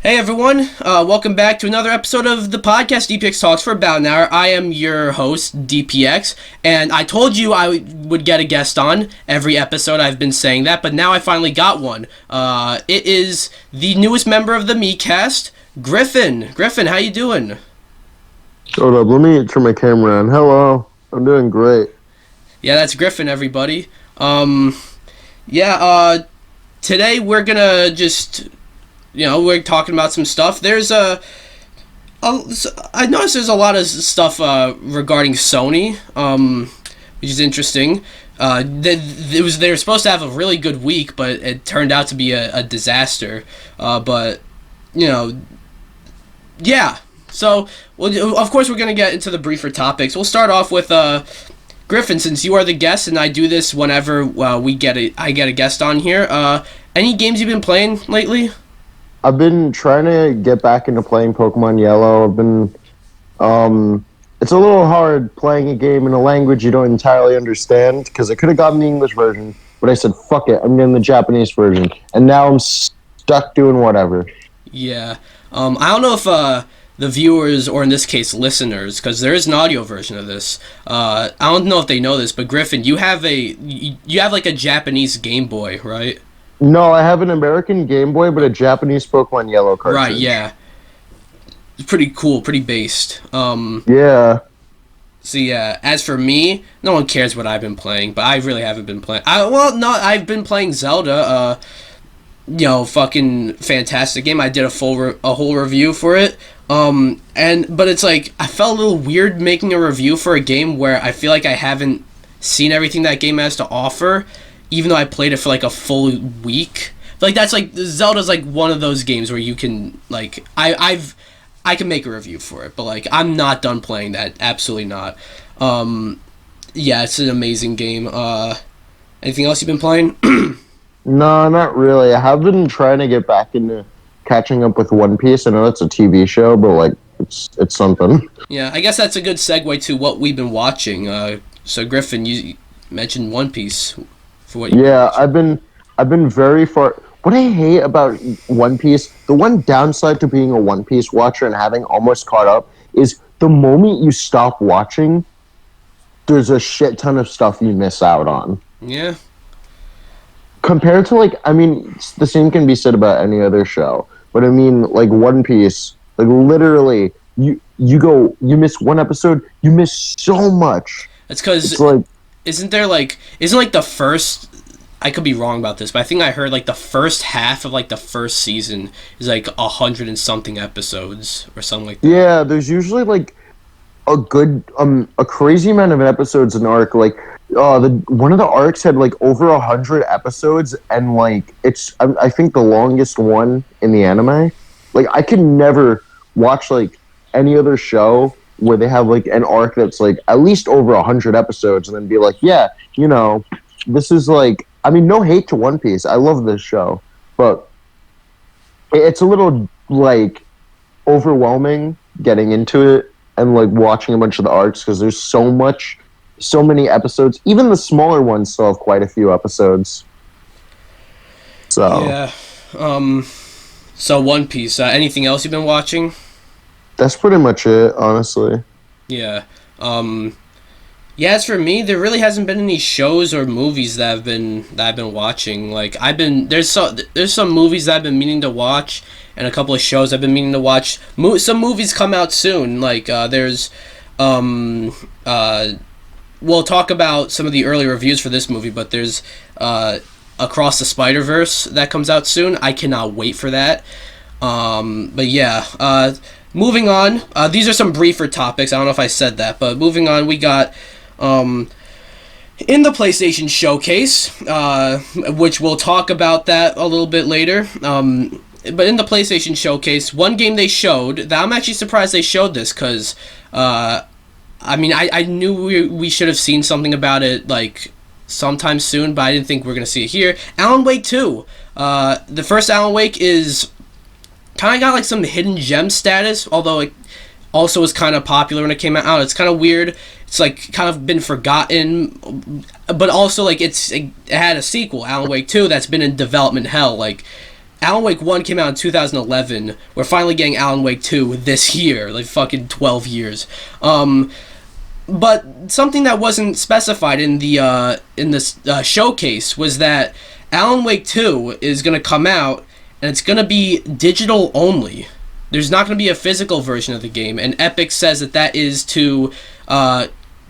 Hey everyone, welcome back to another episode of the podcast DPX Talks for about an hour. I am your host, DPX, and I told you I would get a guest on every episode. I've been saying that, but now I finally got one. It is the newest member of the Miikcast, Griffin. Griffin, how you doing? Hold up, let me turn my camera on. Hello, I'm doing great. Yeah, that's Griffin, everybody. Today we're gonna just... we're talking about some stuff. I noticed there's a lot of stuff regarding Sony, which is interesting. They were supposed to have a really good week, but it turned out to be a disaster. Yeah. So, of course, we're gonna get into the briefer topics. We'll start off with Griffin, since you are the guest, and I do this whenever I get a guest on here. Any games you've been playing lately? I've been trying to get back into playing Pokemon Yellow. It's a little hard playing a game in a language you don't entirely understand, because I could have gotten the English version, but I said, fuck it, I'm getting the Japanese version. And now I'm stuck doing whatever. Yeah. I don't know if the viewers, or in this case listeners, because there is an audio version of this, I don't know if they know this, but Griffin, you have like a Japanese Game Boy, right? No, I have an American Game Boy, but a Japanese Pokemon Yellow cartridge. Right, yeah. It's pretty cool, pretty based. Yeah. So yeah, as for me, no one cares what I've been playing, but I really haven't been playing. I've been playing Zelda. Fucking fantastic game. I did a whole review for it. But it's like I felt a little weird making a review for a game where I feel like I haven't seen everything that game has to offer, even though I played it for like a full week. Like that's like Zelda's like one of those games where you can like I can make a review for it, but like I'm not done playing that. Absolutely not. Yeah, it's an amazing game. Anything else you've been playing? No, not really. I have been trying to get back into catching up with One Piece. I know it's a TV show, but like it's something. Yeah, I guess that's a good segue to what we've been watching. So Griffin, you mentioned One Piece for what you I've been very far. What I hate about One Piece, the one downside to being a One Piece watcher and having almost caught up, is the moment you stop watching, there's a shit ton of stuff you miss out on. Yeah. Compared to, like, I mean, the same can be said about any other show. But I mean, like, One Piece, like, literally, you miss one episode, you miss so much. It's because, like, isn't like the first, I could be wrong about this, but I think I heard, like, the first half of, like, the first season is, like, 100 and something episodes, or something like that. Yeah, there's usually, like, a crazy amount of episodes in arc, like, one of the arcs had like over 100 episodes, and like I think the longest one in the anime. Like I could never watch like any other show where they have like an arc that's like at least over 100 episodes, and then be like, yeah, this is like. I mean, no hate to One Piece. I love this show, but it's a little like overwhelming getting into it and like watching a bunch of the arcs, because there's so many episodes. Even the smaller ones still have quite a few episodes. So yeah. So One Piece. Anything else you've been watching? that's pretty much it, honestly. Yeah. Yeah. As for me, there really hasn't been any shows or movies that I've been watching. Like there's some movies that I've been meaning to watch, and a couple of shows I've been meaning to watch. Some movies come out soon. Like there's we'll talk about some of the early reviews for this movie, but there's Across the Spider-Verse that comes out soon. I cannot wait for that. But yeah, moving on. These are some briefer topics. I don't know if I said that, but moving on, we got in the PlayStation Showcase, which we'll talk about that a little bit later. But in the PlayStation Showcase, one game they showed that I'm actually surprised they showed this, because I mean, I knew we should have seen something about it, like, sometime soon, but I didn't think we were going to see it here. Alan Wake 2. The first Alan Wake is kind of got, like, some hidden gem status, although it also was kind of popular when it came out. It's kind of weird. It's, like, kind of been forgotten, but also, like, it had a sequel, Alan Wake 2, that's been in development hell. Like, Alan Wake 1 came out in 2011. We're finally getting Alan Wake 2 this year, like fucking 12 years. But something that wasn't specified in this showcase was that Alan Wake 2 is going to come out, and it's going to be digital only. There's not going to be a physical version of the game, and Epic says that is to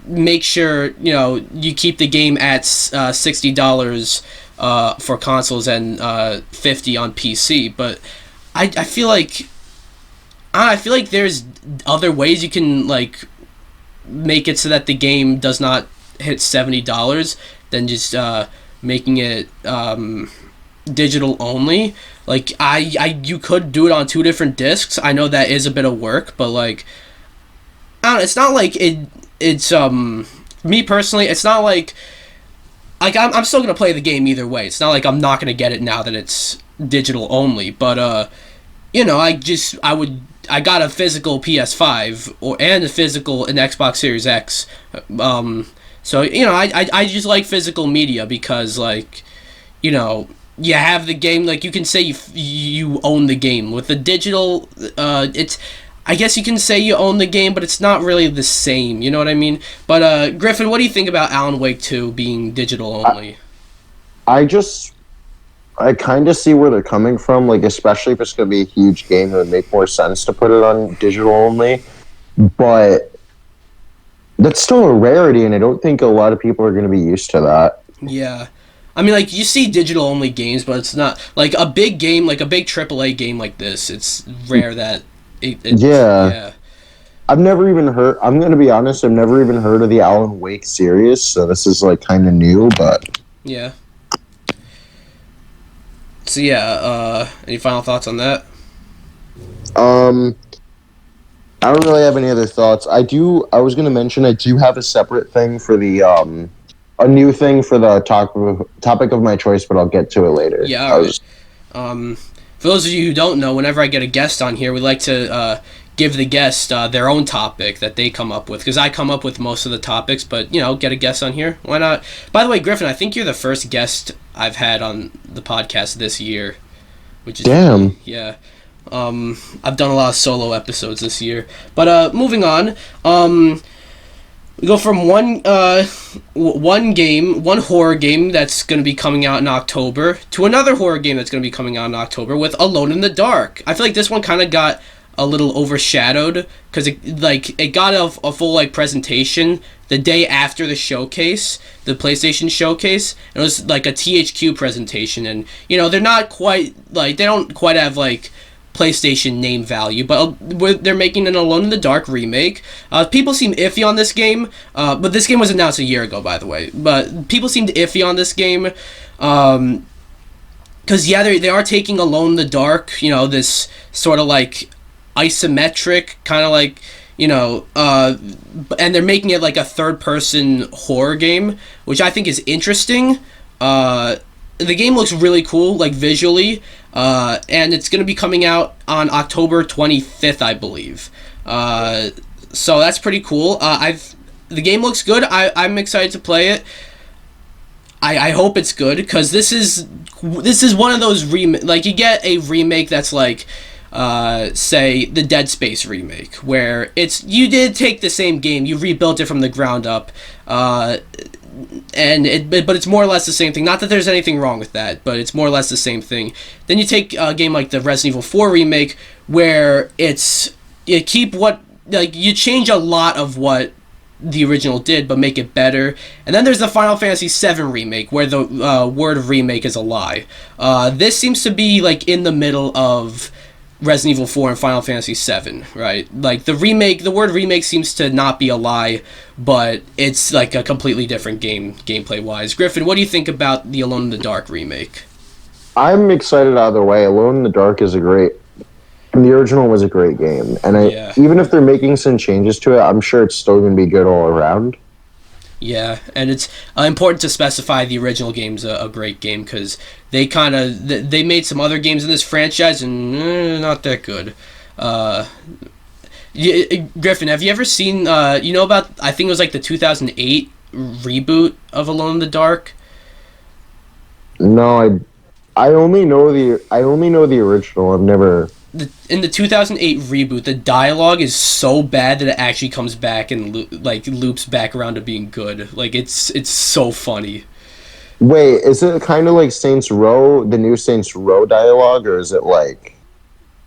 make sure, you know, you keep the game at $60 for consoles and $50 on PC. But I feel like there's other ways you can like make it so that the game does not hit $70 than just making it digital only. Like you could do it on 2 different discs. I know that is a bit of work, but like I don't know, it's not like it's me personally, it's not like I'm still gonna play the game either way. It's not like I'm not gonna get it now that it's digital only. But you know, I got a physical PS5 and a physical an Xbox Series X. So you know, I just like physical media because, like, you know, you have the game, like you can say you own the game. With the digital, it's, I guess you can say you own the game, but it's not really the same. You know what I mean? But Griffin, what do you think about Alan Wake 2 being digital only? I kind of see where they're coming from. Like, especially if it's going to be a huge game, it would make more sense to put it on digital only. But that's still a rarity, and I don't think a lot of people are going to be used to that. Yeah. I mean, like, you see digital-only games, but it's not... Like, a big game, like a big AAA game like this, it's rare that... Yeah. I've never even heard... I'm going to be honest, I've never even heard of the Alan Wake series, so this is, like, kind of new, but... Yeah. So, yeah, any final thoughts on that? I don't really have any other thoughts. I was going to mention I do have a separate thing for the, a new thing for the topic of my choice, but I'll get to it later. Yeah, all right. For those of you who don't know, whenever I get a guest on here, we like to give the guest their own topic that they come up with, because I come up with most of the topics, but, you know, get a guest on here. Why not? By the way, Griffin, I think you're the first guest I've had on the podcast this year, which is... Damn. Yeah. I've done a lot of solo episodes this year. But moving on, we go from one horror game that's going to be coming out in October to another horror game that's going to be coming out in October with Alone in the Dark. I feel like this one kind of got a little overshadowed because it got a full like presentation the day after the showcase, the PlayStation showcase. It was like a THQ presentation, and you know, they're not quite like, they don't quite have like PlayStation name value, but they're making an Alone in the Dark remake. People seem iffy on this game, but this game was announced a year ago, by the way. But people seemed iffy on this game, because yeah, they are taking Alone in the Dark, you know, this sort of like isometric kind of like, you know, and they're making it like a third-person horror game, which I think is interesting. The game looks really cool, like visually, and it's going to be coming out on October 25th, I believe. So that's pretty cool. The game looks good. I'm excited to play it. I hope it's good, because this is one of those like, you get a remake that's like, say the Dead Space remake, where you did take the same game, you rebuilt it from the ground up, but it's more or less the same thing. Not that there's anything wrong with that, but it's more or less the same thing. Then you take a game like the Resident Evil 4 remake, where you change a lot of what the original did, but make it better. And then there's the Final Fantasy VII remake, where the word remake is a lie. This seems to be like in the middle of Resident Evil 4 and Final Fantasy VII, right? Like, the word remake seems to not be a lie, but it's like a completely different game, gameplay-wise. Griffin, what do you think about the Alone in the Dark remake? I'm excited either way. Alone in the Dark the original was a great game, and even if they're making some changes to it, I'm sure it's still going to be good all around. Yeah, and it's important to specify the original game's a great game, because they made some other games in this franchise and not that good. Griffin, have you ever seen, you know about, I think it was like the 2008 reboot of Alone in the Dark? No, I only know the original. I've never. In the 2008 reboot, the dialogue is so bad that it actually comes back and loops back around to being good. Like it's so funny. Wait, is it kind of like Saints Row, the new Saints Row dialogue, or is it like?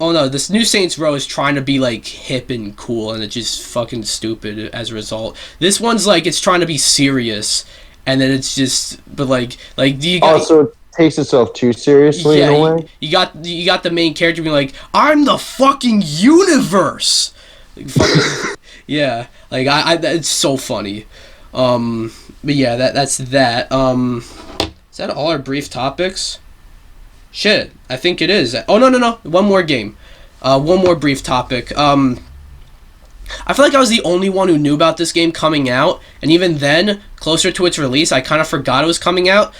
Oh no, this new Saints Row is trying to be like hip and cool, and it's just fucking stupid as a result. This one's like it's trying to be serious, and then it's just but like do you got? Oh, so it takes itself too seriously in a way. You got the main character being like, "I'm the fucking universe." Like, fucking, yeah, like I it's so funny. But yeah, that's that. Is that all our brief topics? Shit, I think it is. Oh no, one more game, one more brief topic. I feel like I was the only one who knew about this game coming out, and even then, closer to its release, I kind of forgot it was coming out.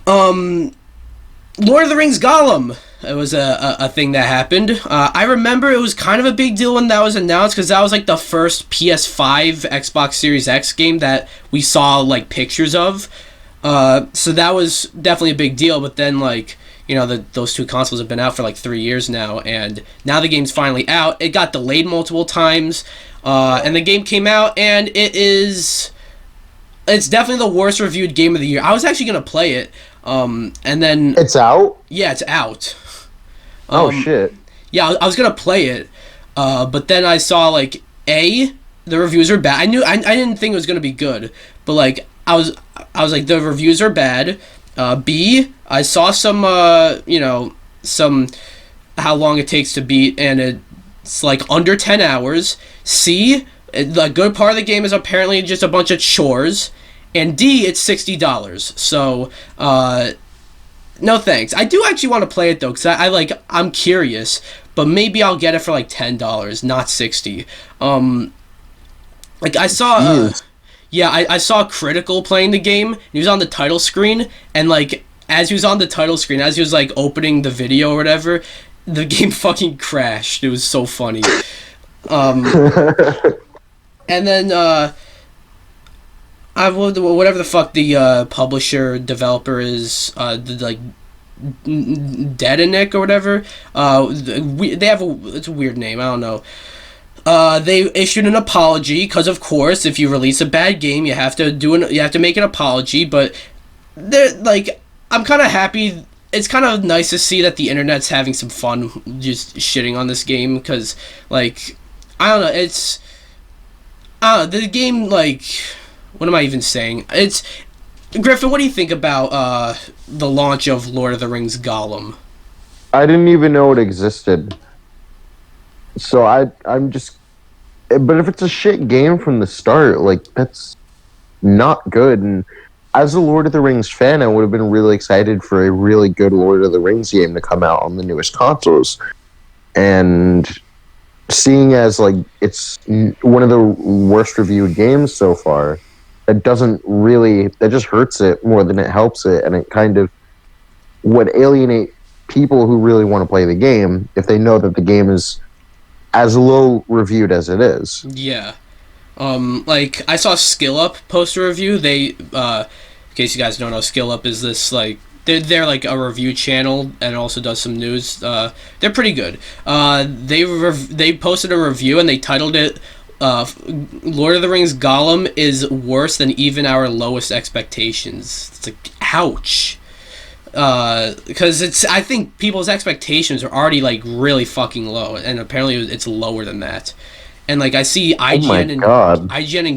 Lord of the Rings Gollum. It was a thing that happened. I remember it was kind of a big deal when that was announced because that was like the first PS5 Xbox Series X game that we saw like pictures of. So that was definitely a big deal. But then like those two consoles have been out for like 3 years now, and now the game's finally out. It got delayed multiple times, and the game came out, and it's definitely the worst reviewed game of the year. I was actually gonna play it. And then It's out? yeah, it's out. Oh shit. Yeah, I was gonna play it, but then I saw like the reviews are bad. I didn't think it was gonna be good, but like I was like the reviews are bad. B, I saw some some how long it takes to beat, and it's like under 10 hours. C, the good part of the game is apparently just a bunch of chores. And D, it's $60. So, no thanks. I do actually want to play it though, because I'm curious, but maybe I'll get it for like $10, not $60. Like I saw, I saw Critical playing the game. He was on the title screen, and like as he was on the title screen, as he was like opening the video or whatever, the game fucking crashed. It was so funny. And then whatever the fuck the publisher developer is, like Dedenick or whatever. They have it's a weird name. I don't know. They issued an apology because, of course, if you release a bad game, you have to make an apology. But they're like, I'm kind of happy. It's kind of nice to see that the internet's having some fun just shitting on this game because, like, I don't know. The game like. What am I even saying? It's Griffin. What do you think about the launch of Lord of the Rings Gollum? I didn't even know it existed. So I'm just. But if it's a shit game from the start, like that's not good. And as a Lord of the Rings fan, I would have been really excited for a really good Lord of the Rings game to come out on the newest consoles. And seeing as like it's one of the worst reviewed games so far. That just hurts it more than it helps it, and it kind of would alienate people who really want to play the game if they know that the game is as low reviewed as it is. Yeah. Like, I saw SkillUp post a review. They, in case you guys don't know, SkillUp is this, like, they're like a review channel and also does some news. They're pretty good. They posted a review and they titled it, Lord of the Rings Gollum is worse than even our lowest expectations. It's like, ouch. Because I think people's expectations are already like really fucking low, and apparently it's lower than that. And like I see IGN and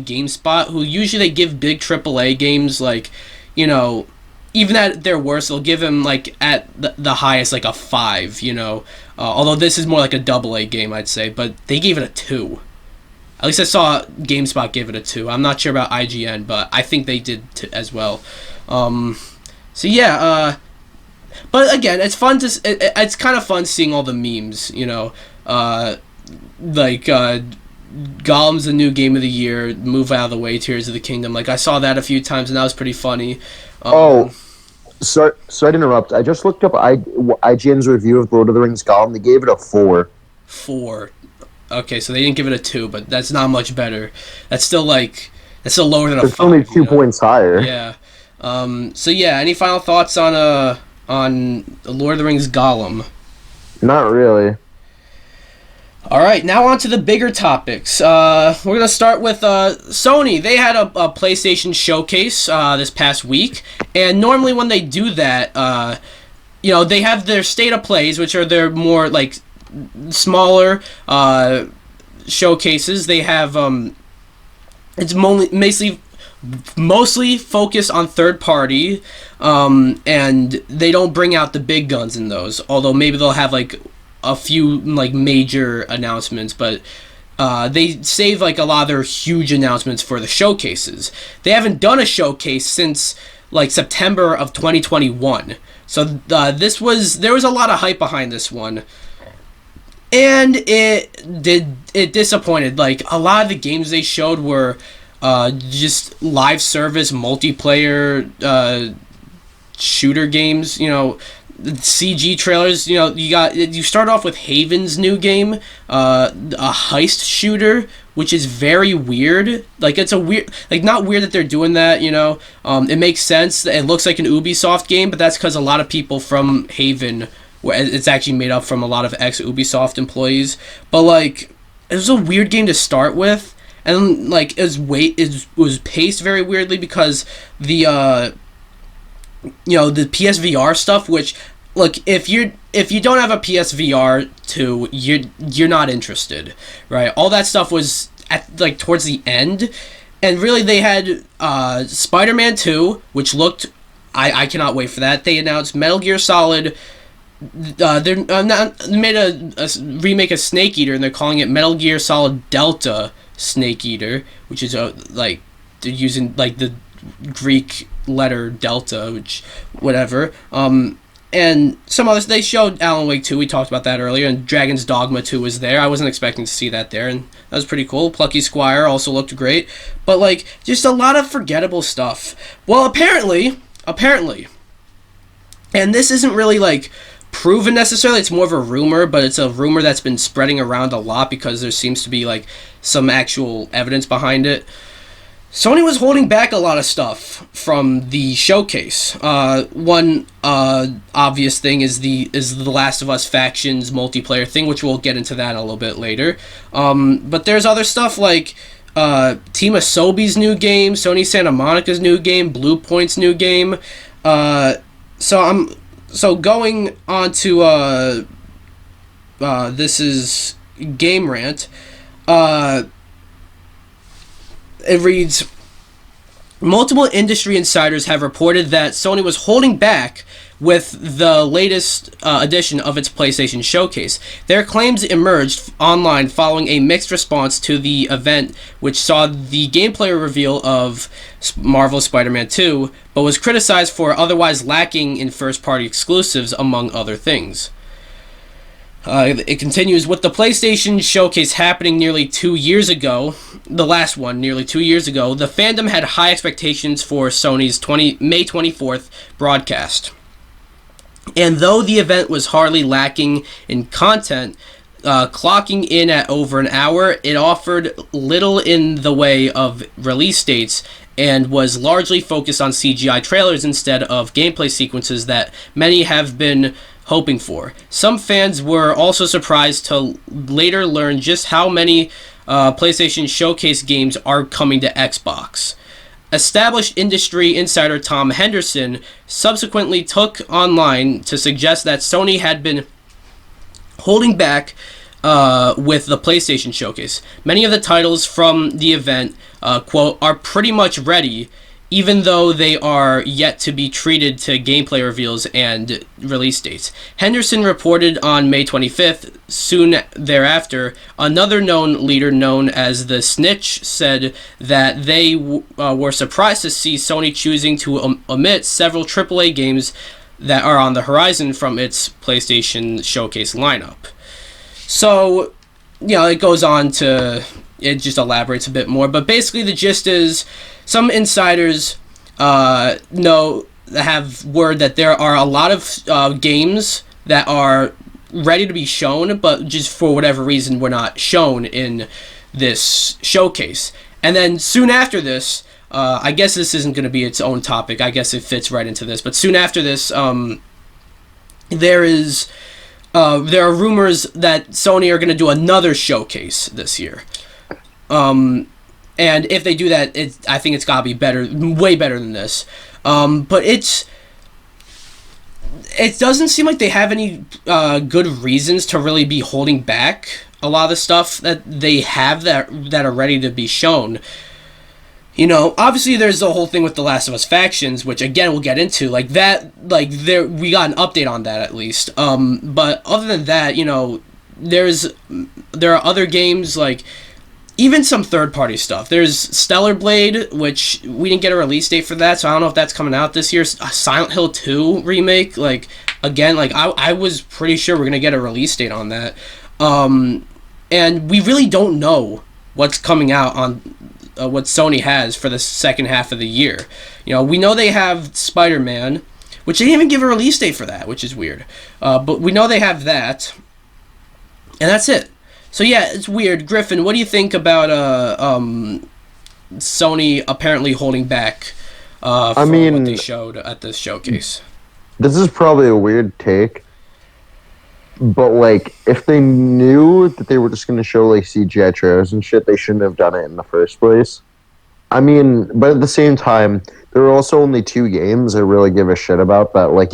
GameSpot, who usually they give big AAA games like, even at their worst, they'll give him like at the highest like a 5. Although this is more like a AA game, I'd say, but they gave it a 2. At least I saw GameSpot give it a 2. I'm not sure about IGN, but I think they did as well. So yeah, but again, it's fun to. It's kind of fun seeing all the memes. Like Gollum's the new game of the year. Move out of the way, Tears of the Kingdom. Like I saw that a few times, and that was pretty funny. Sorry to interrupt. I just looked up IGN's review of Lord of the Rings Gollum. They gave it a 4. 4. Okay, so they didn't give it a 2, but that's not much better. That's still lower than a 5. It's only 2 points higher. Yeah. So yeah, any final thoughts on on Lord of the Rings Gollum? Not really. All right, now on to the bigger topics. We're going to start with Sony. They had a PlayStation showcase this past week, and normally when they do that, they have their state of plays, which are their more like smaller showcases. They have it's mostly focused on third party, and they don't bring out the big guns in those. Although maybe they'll have like a few like major announcements, but they save like a lot of their huge announcements for the showcases. They haven't done a showcase since like September of 2021. So there was a lot of hype behind this one, and it disappointed. Like a lot of the games they showed were just live service multiplayer shooter games. CG trailers. You start off with Haven's new game, a heist shooter, which is very weird. Like it's a weird, like not weird that they're doing that. It makes sense. It looks like an Ubisoft game, but that's because a lot of people from Haven, it's actually made up from a lot of ex-Ubisoft employees. But like, it was a weird game to start with, and like it was paced very weirdly because the PSVR stuff, which, look, if you don't have a PSVR 2, you're not interested, right? All that stuff was at like towards the end, and really they had Spider-Man 2, which looked, I cannot wait for that. They announced Metal Gear Solid. They made a remake of Snake Eater, and they're calling it Metal Gear Solid Delta Snake Eater, which is like they're using like the Greek letter delta, which whatever. And some others. They showed Alan Wake 2, we talked about that earlier, and Dragon's Dogma 2 was there. I wasn't expecting to see that there, and that was pretty cool. Plucky Squire also looked great, but like just a lot of forgettable stuff. Well, apparently, and this isn't really like proven necessarily, it's more of a rumor, but it's a rumor that's been spreading around a lot because there seems to be like some actual evidence behind it. Sony was holding back a lot of stuff from the showcase. One obvious thing is the Last of Us Factions multiplayer thing, which we'll get into that a little bit later. But there's other stuff like Team Asobi's new game, Sony Santa Monica's new game, Blue Point's new game. So going on to this is Game Rant. It reads, multiple industry insiders have reported that Sony was holding back with the latest edition of its PlayStation Showcase. Their claims emerged online following a mixed response to the event, which saw the gameplay reveal of Marvel's Spider-Man 2, but was criticized for otherwise lacking in first-party exclusives, among other things. It continues, with the PlayStation Showcase happening nearly 2 years ago, the last one nearly 2 years ago, the fandom had high expectations for Sony's May 24th broadcast. And though the event was hardly lacking in content, clocking in at over an hour, it offered little in the way of release dates and was largely focused on CGI trailers instead of gameplay sequences that many have been hoping for. Some fans were also surprised to later learn just how many PlayStation Showcase games are coming to Xbox. Established industry insider Tom Henderson subsequently took online to suggest that Sony had been holding back with the PlayStation Showcase. Many of the titles from the event, quote, are pretty much ready, even though they are yet to be treated to gameplay reveals and release dates. Henderson reported on May 25th. Soon thereafter, another known leader known as the Snitch said that they were surprised to see Sony choosing to omit several AAA games that are on the horizon from its PlayStation Showcase lineup. So, it goes on to, it just elaborates a bit more, but basically the gist is some insiders have word that there are a lot of games that are ready to be shown, but just for whatever reason were not shown in this showcase. And then soon after this, I guess this isn't going to be its own topic. I guess it fits right into this. But soon after this, there are rumors that Sony are going to do another showcase this year. And if they do that, I think it's got to be better, way better than this. But it doesn't seem like they have any good reasons to really be holding back a lot of the stuff that they have that are ready to be shown. Obviously there's the whole thing with The Last of Us Factions, which again we'll get into. We got an update on that at least. But other than that, there are other games, even some third-party stuff. There's Stellar Blade, which we didn't get a release date for that, so I don't know if that's coming out this year. Silent Hill 2 remake, I was pretty sure we're gonna get a release date on that. And we really don't know what's coming out on what Sony has for the second half of the year. We know they have Spider-Man, which they didn't even give a release date for that, which is weird. But we know they have that, and that's it. So yeah, it's weird. Griffin, what do you think about Sony apparently holding back what they showed at this showcase? This is probably a weird take, but if they knew that they were just going to show CGI trailers and shit, they shouldn't have done it in the first place. But at the same time, there are also only 2 games I really give a shit about that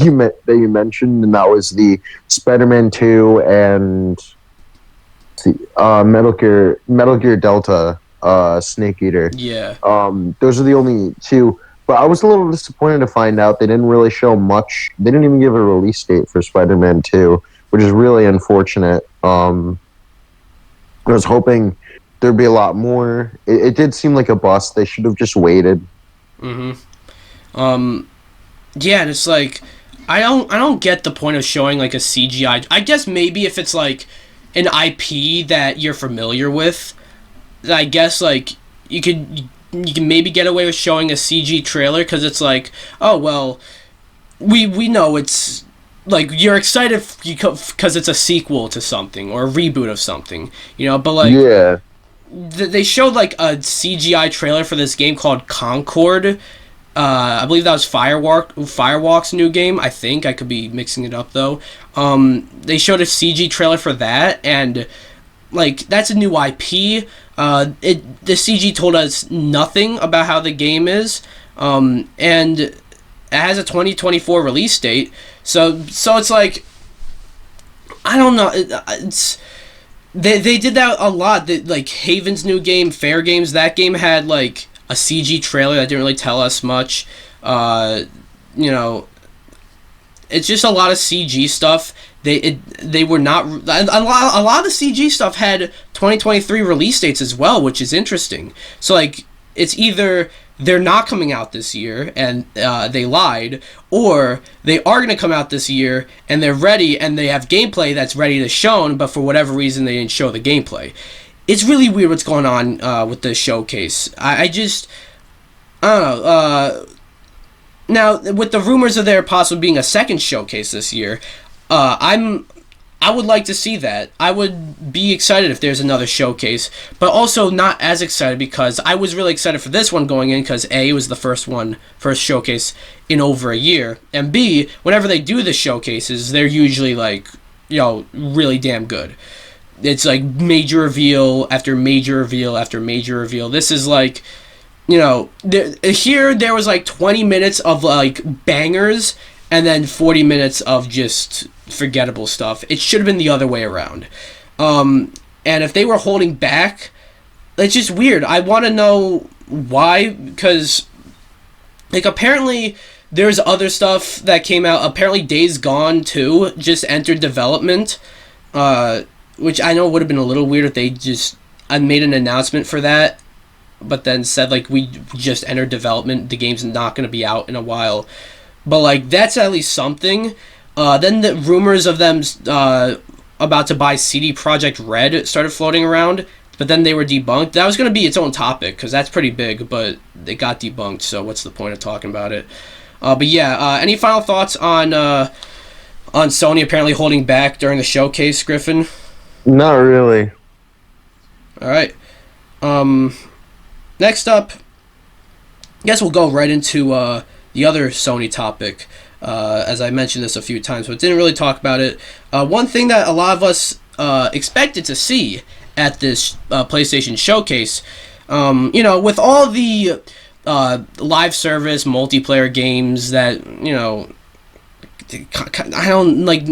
you mentioned, and that was the Spider-Man 2 and Metal Gear Delta Snake Eater. Yeah. Those are the only 2. But I was a little disappointed to find out they didn't really show much. They didn't even give a release date for Spider-Man 2, which is really unfortunate. I was hoping there'd be a lot more. It did seem like a bust. They should have just waited. Yeah, and it's I don't get the point of showing a CGI. I guess maybe if it's an IP that you're familiar with, I guess you can maybe get away with showing a CG trailer, because it's oh well, we know it's you're excited because it's a sequel to something or a reboot of something, but yeah, they showed a CGI trailer for this game called Concord. I believe that was Firewalk's new game. I think I could be mixing it up though. They showed a CG trailer for that, and that's a new IP. The CG told us nothing about how the game is, and it has a 2024 release date. So it's I don't know. They did that a lot. Haven's new game, Fair Games, that game had a CG trailer that didn't really tell us much. It's just a lot of CG stuff. They were not a lot of the CG stuff had 2023 release dates as well, which is interesting. So it's either they're not coming out this year and they lied, or they are going to come out this year and they're ready and they have gameplay that's ready to shown, but for whatever reason they didn't show the gameplay. It's really weird what's going on with this showcase. I don't know. Now, with the rumors of there possibly being a second showcase this year, I would like to see that. I would be excited if there's another showcase, but also not as excited because I was really excited for this one going in because A, it was the first showcase in over a year, and B, whenever they do the showcases, they're usually really damn good. It's major reveal after major reveal after major reveal. This is here there was 20 minutes of bangers and then 40 minutes of just forgettable stuff. It should have been the other way around. And if they were holding back, it's just weird. I want to know why, because apparently there's other stuff that came out. Apparently Days Gone 2 just entered development, which I know would have been a little weird if they just made an announcement for that, but then said we just entered development, the game's not going to be out in a while. But that's at least something. Then the rumors of them about to buy CD Projekt Red started floating around, but then they were debunked. That was going to be its own topic because that's pretty big, but it got debunked, so what's the point of talking about it? But yeah, any final thoughts on Sony apparently holding back during the showcase, Griffin? Not really. All right. Next up, I guess we'll go right into the other Sony topic. as I mentioned this a few times, but didn't really talk about it. One thing that a lot of us expected to see at this PlayStation showcase, with all the live service multiplayer games that, I don't like.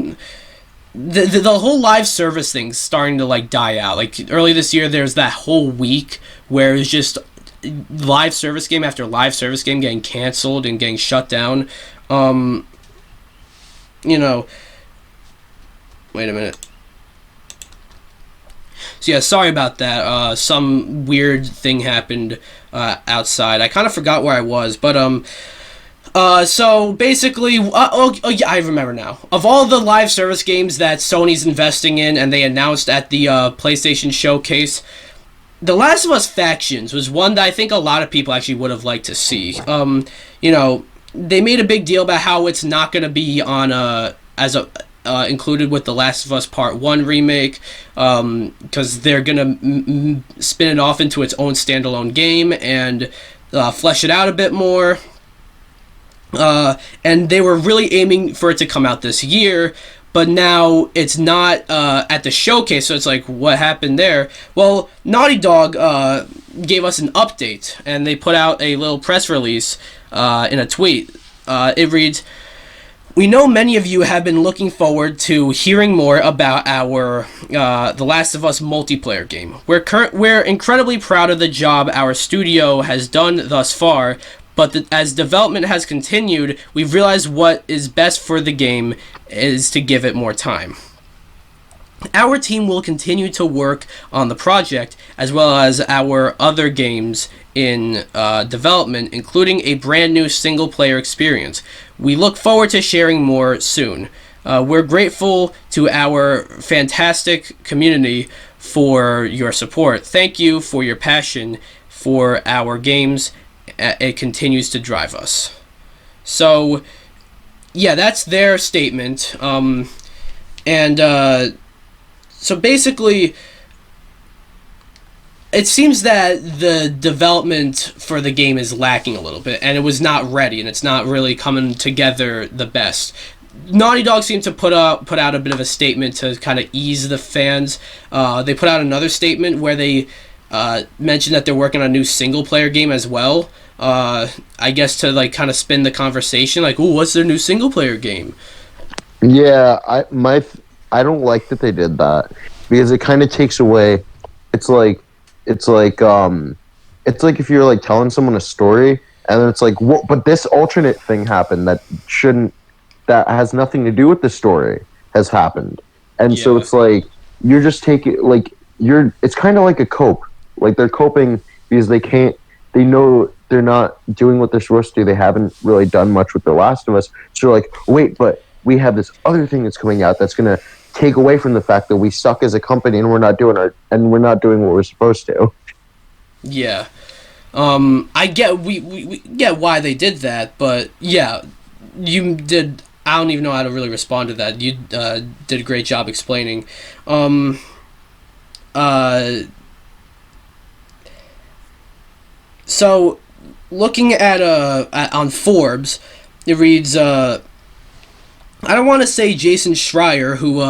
The whole live service thing's starting to like die out. Like early this year, there's that whole week where it's just live service game after live service game getting canceled and getting shut down. Wait a minute. So yeah, sorry about that. Some weird thing happened outside. I kind of forgot where I was, but so basically, yeah, I remember now. Of all the live service games that Sony's investing in and they announced at the PlayStation showcase, The Last of Us Factions was one that I think a lot of people actually would have liked to see. They made a big deal about how it's not going to be on included with The Last of Us Part 1 remake, because they're going to spin it off into its own standalone game and flesh it out a bit more. And they were really aiming for it to come out this year, but now it's not at the showcase, so it's like, what happened there? Well, Naughty Dog gave us an update, and they put out a little press release in a tweet. It reads, "We know many of you have been looking forward to hearing more about our The Last of Us multiplayer game. We're incredibly proud of the job our studio has done thus far, but as development has continued, we've realized what is best for the game is to give it more time. Our team will continue to work on the project, as well as our other games in development, including a brand new single-player experience. We look forward to sharing more soon. We're grateful to our fantastic community for your support. Thank you for your passion for our games. It continues to drive us." So, yeah, that's their statement. So basically, it seems that the development for the game is lacking a little bit, and it was not ready, and it's not really coming together the best. Naughty Dog seemed to put out a bit of a statement to kind of ease the fans. They put out another statement where they mentioned that they're working on a new single-player game as well. I guess to like kind of spin the conversation, like, "Ooh, what's their new single-player game?" Yeah, I don't like that they did that, because it kind of takes away. It's like if you're like telling someone a story and then it's like, "What? But this alternate thing happened that has nothing to do with the story has happened," and so it's like you're just taking it's kind of like a cope. Like they're coping because they know they're not doing what they're supposed to do. They haven't really done much with The Last of Us. So they're like, wait, but we have this other thing that's coming out that's going to take away from the fact that we suck as a company and we're not doing what we're supposed to. Yeah. I get we get why they did that, but yeah, you did. I don't even know how to really respond to that. You did a great job explaining. So, looking at on Forbes, it reads, I don't want to say Jason Schreier, who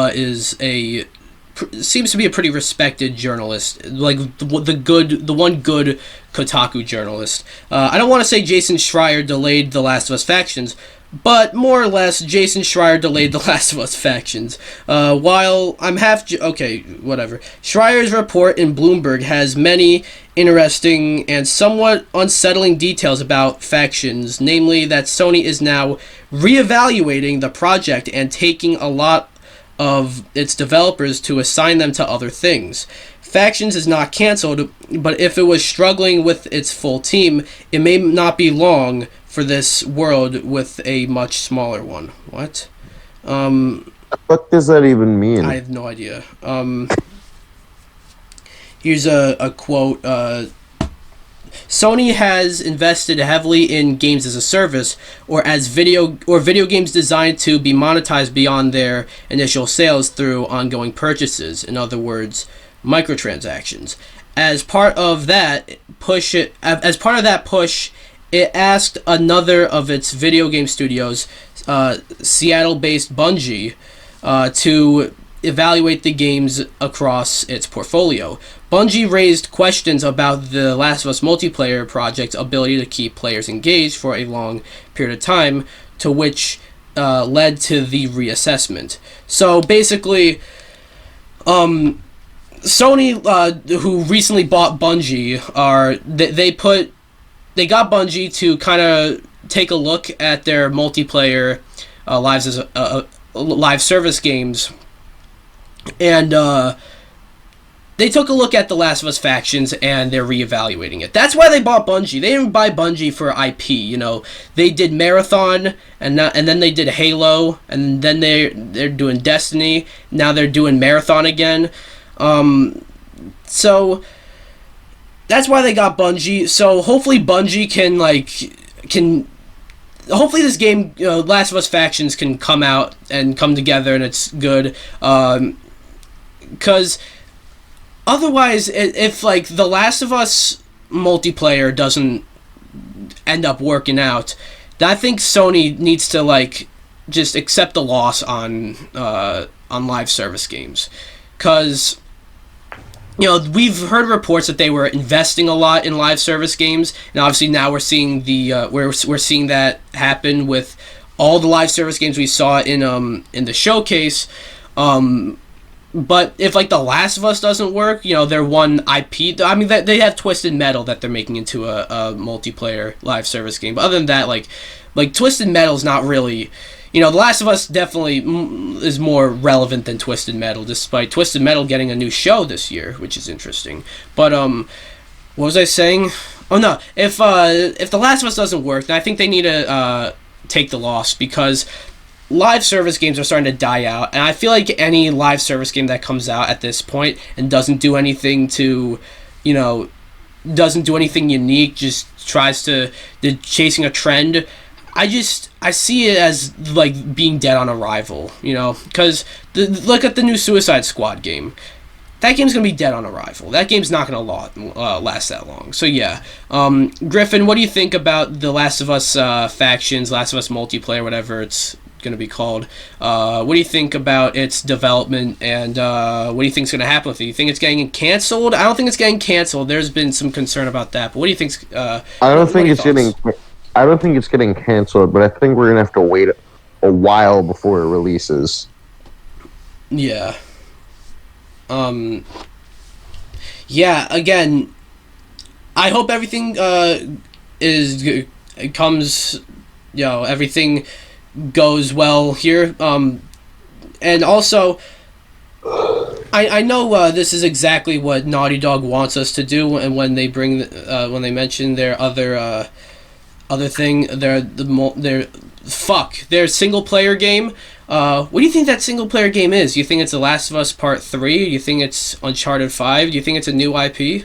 seems to be a pretty respected journalist, like the one good Kotaku journalist. I don't want to say Jason Schreier delayed The Last of Us Factions, but more or less, Jason Schreier delayed The Last of Us Factions. While I'm okay, whatever. Schreier's report in Bloomberg has many interesting and somewhat unsettling details about Factions, namely that Sony is now reevaluating the project and taking a lot of its developers to assign them to other things. Factions is not canceled, but if it was struggling with its full team, it may not be long for this world with a much smaller one. What? What does that even mean? I have no idea. Here's a quote. Sony has invested heavily in games as a service, or video games designed to be monetized beyond their initial sales through ongoing purchases. In other words, microtransactions. As part of that push, it asked another of its video game studios, Seattle-based Bungie, to evaluate the games across its portfolio. Bungie raised questions about the Last of Us multiplayer project's ability to keep players engaged for a long period of time, to which led to the reassessment. So basically, Sony, who recently bought Bungie, they got Bungie to kind of take a look at their multiplayer live service games, and they took a look at the Last of Us factions, and they're reevaluating it. That's why they bought Bungie. They didn't buy Bungie for IP. They did Marathon, and then they did Halo, and then they're doing Destiny. Now they're doing Marathon again. So that's why they got Bungie. So hopefully Bungie can hopefully this game, Last of Us factions, can come out and come together, and it's good. Because otherwise, if the Last of Us multiplayer doesn't end up working out, then I think Sony needs to just accept the loss on live service games. Because we've heard reports that they were investing a lot in live service games, and obviously now we're seeing we're seeing that happen with all the live service games we saw in the showcase. But if The Last of Us doesn't work, their one IP, I mean, they have Twisted Metal that they're making into a multiplayer live service game. But other than that, Twisted Metal's not really. The Last of Us definitely is more relevant than Twisted Metal, despite Twisted Metal getting a new show this year, which is interesting. But what was I saying? Oh no, if The Last of Us doesn't work, then I think they need to take the loss, because live service games are starting to die out, and I feel like any live service game that comes out at this point and doesn't do anything unique, just tries to chasing a trend. I see it as being dead on arrival, because look at the new Suicide Squad game. That game's gonna be dead on arrival. That game's not gonna last that long. So yeah, Griffin, what do you think about the Last of Us factions, Last of Us multiplayer, whatever it's gonna be called? What do you think about its development, and what do you think's gonna happen with it? You think it's getting canceled? I don't think it's getting canceled. There's been some concern about that, but what do you think's? I don't think it's getting canceled, but I think we're gonna have to wait a while before it releases. Yeah. Yeah. Again, I hope everything everything goes well here. And also, I know this is exactly what Naughty Dog wants us to do, and when they mention their other thing, their single player game. What do you think that single player game is? Do you think it's The Last of Us Part 3? Do you think it's Uncharted 5? Do you think it's a new IP?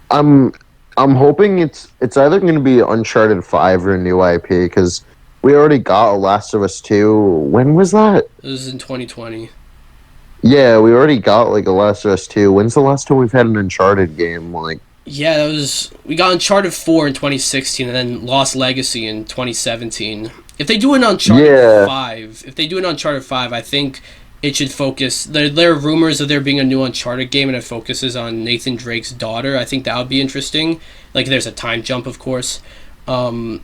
I'm hoping it's either going to be Uncharted 5 or a new IP, because we already got a Last of Us 2. When was that? It was in 2020. Yeah, we already got a Last of Us 2. When's the last time we've had an Uncharted game? Yeah, we got Uncharted 4 in 2016, and then Lost Legacy in 2017. If they do an Uncharted 5, I think it should focus. There are rumors of there being a new Uncharted game, and it focuses on Nathan Drake's daughter. I think that would be interesting. There's a time jump, of course. But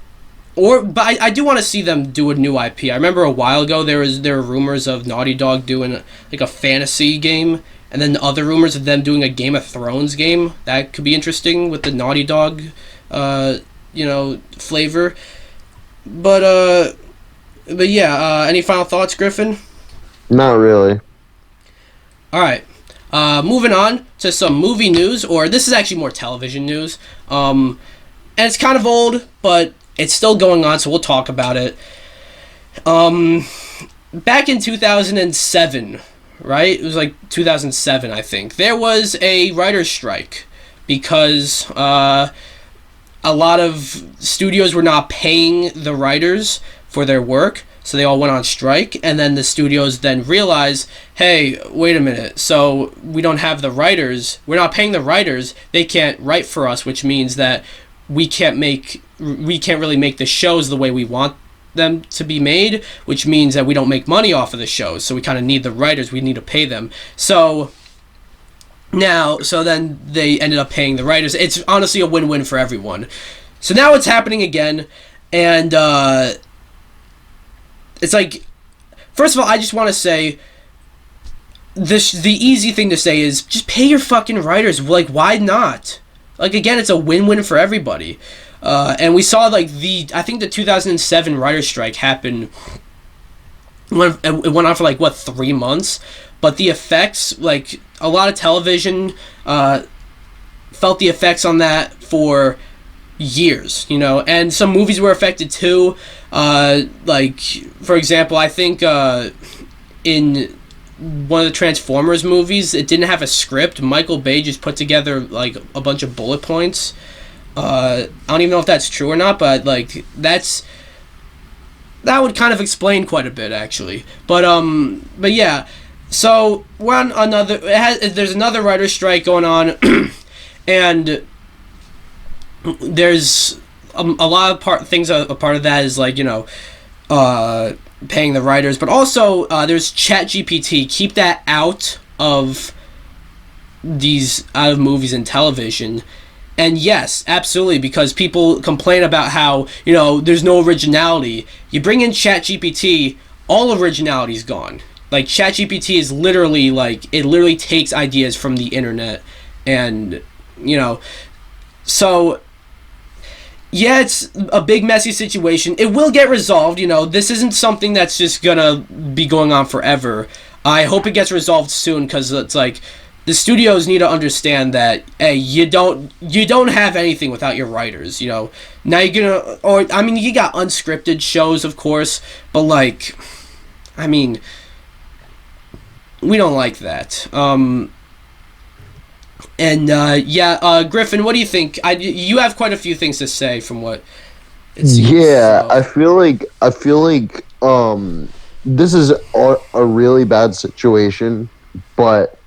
I do want to see them do a new IP. I remember a while ago there were rumors of Naughty Dog doing a fantasy game, and then other rumors of them doing a Game of Thrones game. That could be interesting with the Naughty Dog, flavor. But yeah. Any final thoughts, Griffin? Not really. All right. Moving on to some movie news, or this is actually more television news. And it's kind of old, but it's still going on, so we'll talk about it. Back in 2007, right? It was 2007, I think. There was a writer's strike because a lot of studios were not paying the writers for their work, so they all went on strike, and then the studios then realized, hey, wait a minute, so we don't have the writers, we're not paying the writers, they can't write for us, which means that we can't really make the shows the way we want them to be made, which means that we don't make money off of the shows. So we kind of need the writers. We need to pay them. So then they ended up paying the writers. It's honestly a win-win for everyone. So now it's happening again, and it's like, first of all, I just want to say, the easy thing to say is just pay your fucking writers. Like, why not? Like, again, it's a win-win for everybody. And we saw, like, I think the 2007 writer's strike happened, it went on for, like, 3 months? But the effects, like, a lot of television felt the effects on that for years, and some movies were affected too. Like, for example, I think in one of the Transformers movies, it didn't have a script. Michael Bay just put together, like, a bunch of bullet points. I don't even know if that's true or not, but, like, that would kind of explain quite a bit, actually. But yeah, so we're on there's another writer's strike going on, and there's a lot of things. A part of that is, like, paying the writers, but also there's ChatGPT. Keep that out of movies and television. And yes, absolutely, because people complain about how, there's no originality. You bring in ChatGPT, all originality's gone. Like, ChatGPT is literally, like, it literally takes ideas from the internet, and, so, yeah, it's a big, messy situation. It will get resolved, this isn't something that's just gonna be going on forever. I hope it gets resolved soon, because it's like, the studios need to understand that, hey, you don't have anything without your writers, Now you're gonna, you got unscripted shows, of course, but, like, we don't like that. Griffin, what do you think? You have quite a few things to say from what it seems. Yeah, so. I feel like this is a really bad situation, but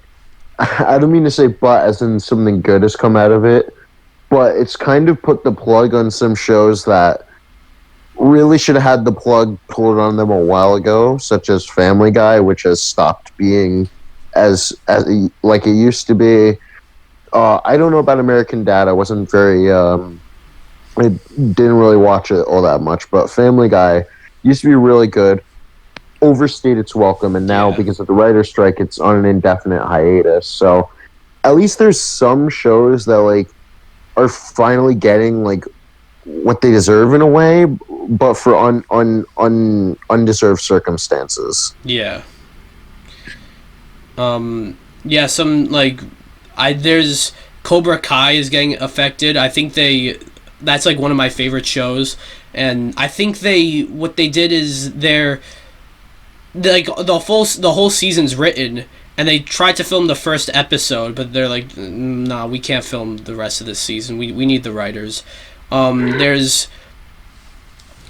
I don't mean to say but as in something good has come out of it, but it's kind of put the plug on some shows that really should have had the plug pulled on them a while ago, such as Family Guy, which has stopped being as like it used to be. I don't know about American Dad. I wasn't very I didn't really watch it all that much, but Family Guy used to be really good. Overstayed its welcome, and now because of the writer's strike, it's on an indefinite hiatus. So at least there's some shows that, like, are finally getting, like, what they deserve in a way, but for undeserved circumstances. Yeah. Some, like, there's Cobra Kai is getting affected. I think that's, like, one of my favorite shows, and I think what they did is like, the whole season's written, and they tried to film the first episode, but they're like, nah, we can't film the rest of this season. We need the writers. There's,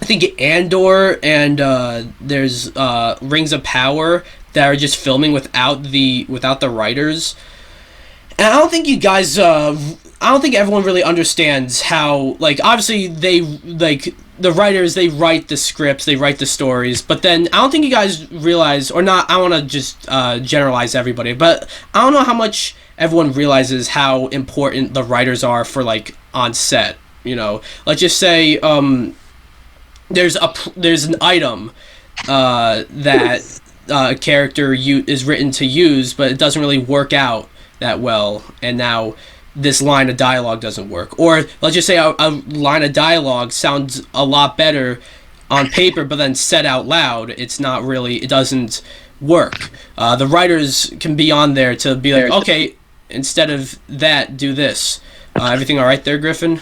I think, Andor, and there's Rings of Power that are just filming without the writers. And I don't think you guys, I don't think everyone really understands how, like, obviously the writers, they write the scripts, they write the stories, but then I don't think you guys realize, or not, I want to just generalize everybody, but I don't know how much everyone realizes how important the writers are for, like, on set, Let's just say there's an item that a character is written to use, but it doesn't really work out that well, and now this line of dialogue doesn't work. Or let's just say a line of dialogue sounds a lot better on paper, but then said out loud, it doesn't work. The writers can be on there to be like, okay, instead of that, do this. Everything all right there, Griffin?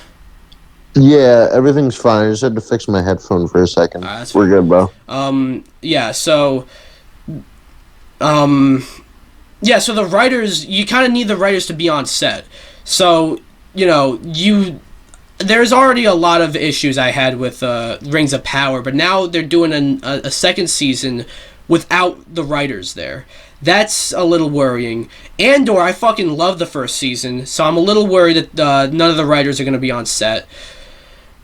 Yeah, everything's fine. I just had to fix my headphone for a second. We're good, bro. So the writers, you kind of need the writers to be on set. So, there's already a lot of issues I had with Rings of Power, but now they're doing a second season without the writers there. That's a little worrying. Andor, I fucking love the first season, so I'm a little worried that none of the writers are going to be on set.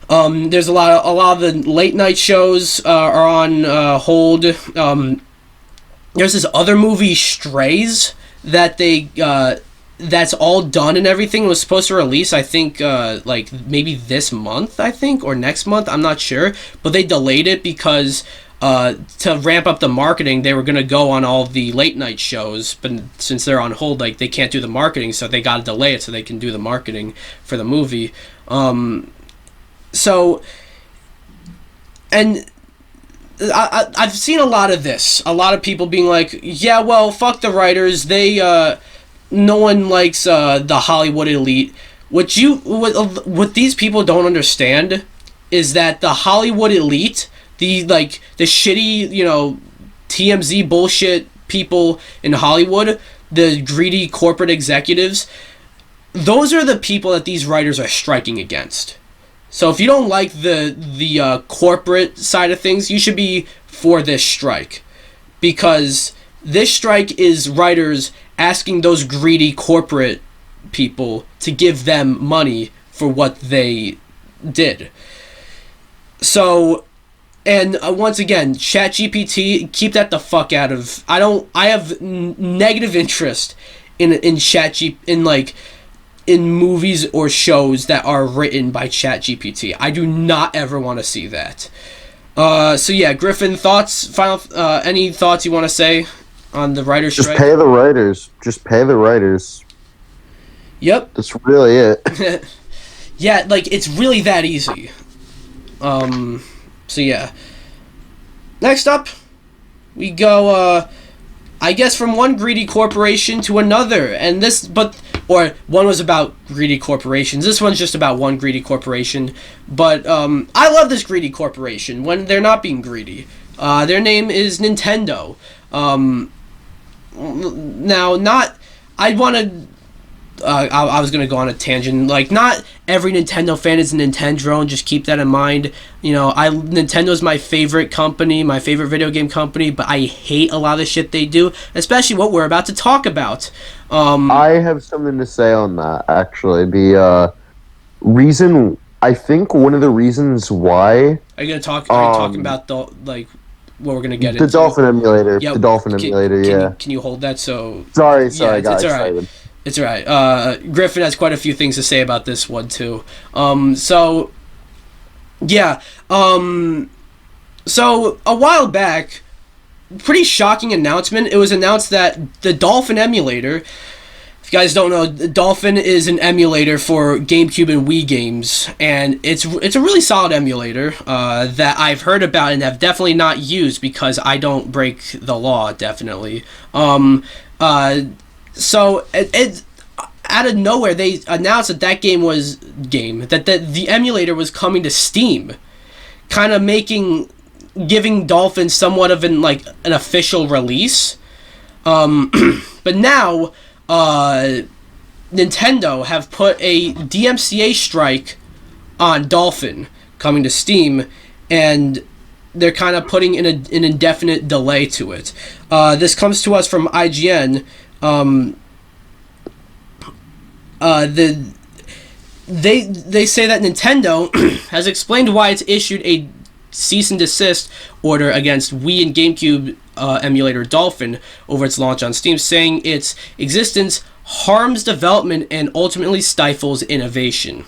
There's a lot of the late night shows are on hold. There's this other movie, Strays, that that's all done and everything. It was supposed to release, I think, like maybe this month, I think, or next month. I'm not sure, but they delayed it because to ramp up the marketing, they were gonna go on all the late night shows, but since they're on hold, like they can't do the marketing, so they gotta delay it so they can do the marketing for the movie. So, and I've seen a lot of this. A lot of people being like, yeah, well, fuck the writers. No one likes the Hollywood elite. What these people don't understand is that the Hollywood elite, the shitty, TMZ bullshit people in Hollywood, the greedy corporate executives, those are the people that these writers are striking against. So if you don't like the corporate side of things, you should be for this strike. Because this strike is writers asking those greedy corporate people to give them money for what they did. So, and once again, ChatGPT, keep that the fuck out of... I have negative interest in in movies or shows that are written by ChatGPT. I do not ever want to see that. So yeah, Griffin, any thoughts you want to say on the writer's strike? Just pay the writers. Just pay the writers. Yep. That's really it. Yeah, it's really that easy. So yeah. Next up, we go, I guess from one greedy corporation to another, or one was about greedy corporations. This one's just about one greedy corporation. But I love this greedy corporation when they're not being greedy. Their name is Nintendo. I was gonna go on a tangent. Not every Nintendo fan is a Nintendo, and just keep that in mind. Nintendo's my favorite company, my favorite video game company, but I hate a lot of the shit they do, especially what we're about to talk about. I have something to say on that, actually. The I think one of the reasons why... Are you talking about what we're gonna get into? The Dolphin Emulator. Yep. The Dolphin Emulator, yeah. Can you hold that? Sorry, yeah, I got excited. Right. It's alright. Griffin has quite a few things to say about this one, too. So a while back, pretty shocking announcement. It was announced that the Dolphin Emulator, if you guys don't know, Dolphin is an emulator for GameCube and Wii games, and it's a really solid emulator that I've heard about and have definitely not used because I don't break the law, definitely. So it out of nowhere they announced that the emulator was coming to Steam, kind of giving Dolphin somewhat of an official release. But now Nintendo have put a DMCA strike on Dolphin coming to Steam, and they're kind of putting an indefinite delay to it. This comes to us from IGN. They say that Nintendo has explained why it's issued a cease and desist order against Wii and GameCube emulator Dolphin over its launch on Steam, saying its existence harms development and ultimately stifles innovation.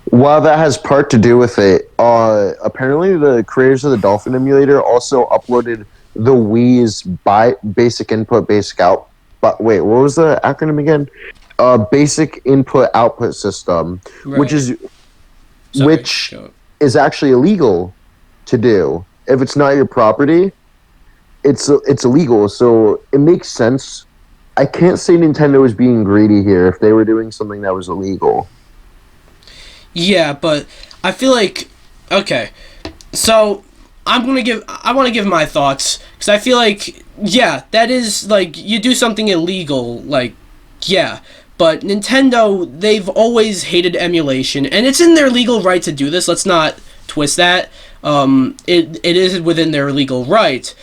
While that has part to do with it, apparently the creators of the Dolphin Emulator also uploaded the Wii's basic input, basic out. But wait, what was the acronym again? Basic input output system, right. which is actually illegal to do. If it's not your property, it's illegal. So it makes sense. I can't say Nintendo is being greedy here if they were doing something that was illegal. Yeah, but I feel like, okay, so I want to give my thoughts, because I feel like, yeah, that is, you do something illegal, yeah, but Nintendo, they've always hated emulation, and it's in their legal right to do this. Let's not twist that. It is within their legal right,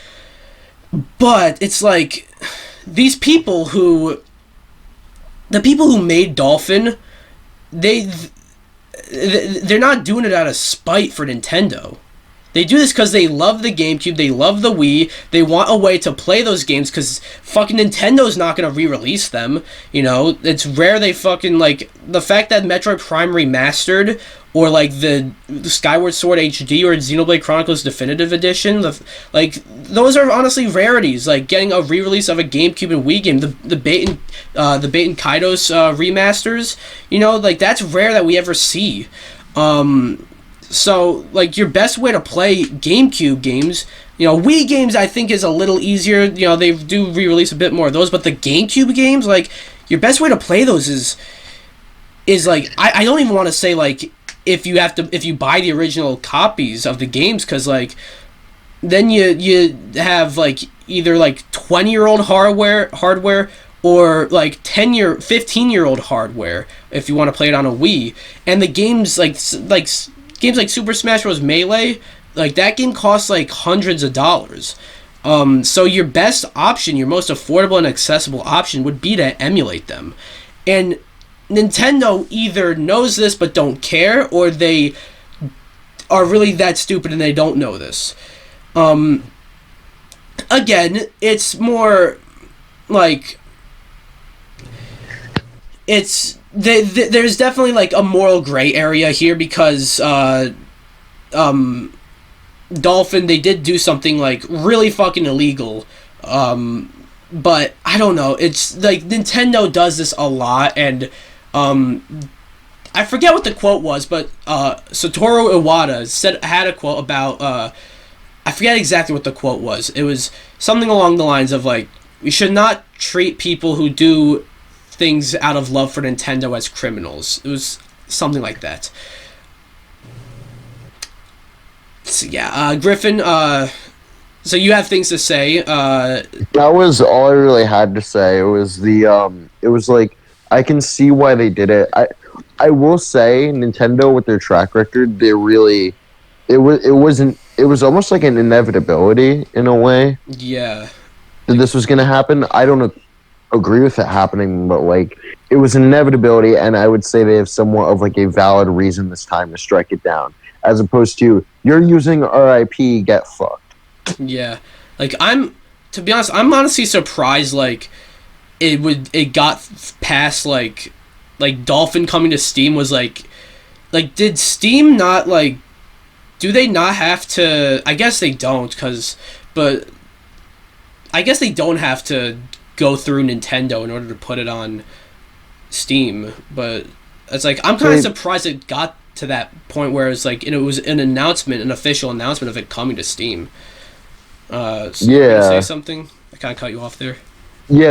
but it's the people who made Dolphin, they're not doing it out of spite for Nintendo. They do this because they love the GameCube, they love the Wii, they want a way to play those games because fucking Nintendo's not going to re-release them, you know? It's rare they fucking, like, the fact that Metroid Prime Remastered, or, like, the Skyward Sword HD or Xenoblade Chronicles Definitive Edition, like, those are honestly rarities, like, getting a re-release of a GameCube and Wii game, the Bait and Kaidos remasters, you know, like, that's rare that we ever see. So, like, your best way to play GameCube games, you know, Wii games I think is a little easier, you know, they do re-release a bit more of those, but the GameCube games, like, your best way to play those is like, I don't even want to say, like, if you buy the original copies of the games, because, like, then you have, like, either, like, 20-year-old hardware, or, like, 15-year-old hardware, if you want to play it on a Wii, and the games, games like Super Smash Bros. Melee, like, that game costs, like, hundreds of dollars. So your best option, your most affordable and accessible option would be to emulate them. And Nintendo either knows this but don't care, or they are really that stupid and they don't know this. Again, it's more like... there's definitely, like, a moral gray area here because Dolphin, they did do something, like, really fucking illegal, but I don't know, it's like Nintendo does this a lot, and I forget what the quote was, but Satoru Iwata had a quote about I forget exactly what the quote was. It was something along the lines of, like, we should not treat people who do things out of love for Nintendo as criminals. It was something like that. So, yeah, Griffin, so you have things to say. That was all I really had to say. It was it was like, I can see why they did it. I will say, Nintendo, with their track record, they really, it was almost like an inevitability in a way. Yeah. That this was going to happen. I don't agree with it happening, but, like, it was an inevitability, and I would say they have somewhat of, like, a valid reason this time to strike it down, as opposed to, you're using RIP, get fucked. Yeah. Like, to be honest, I'm honestly surprised, like, it got past, like Dolphin coming to Steam was, like, did Steam not, like, do they not have to, I guess they don't, but I guess they don't have to go through Nintendo in order to put it on Steam, but it's like, I'm kind of surprised it got to that point where it's like, and it was an official announcement of it coming to Steam. So yeah. Say something? I kind of cut you off there. Yeah,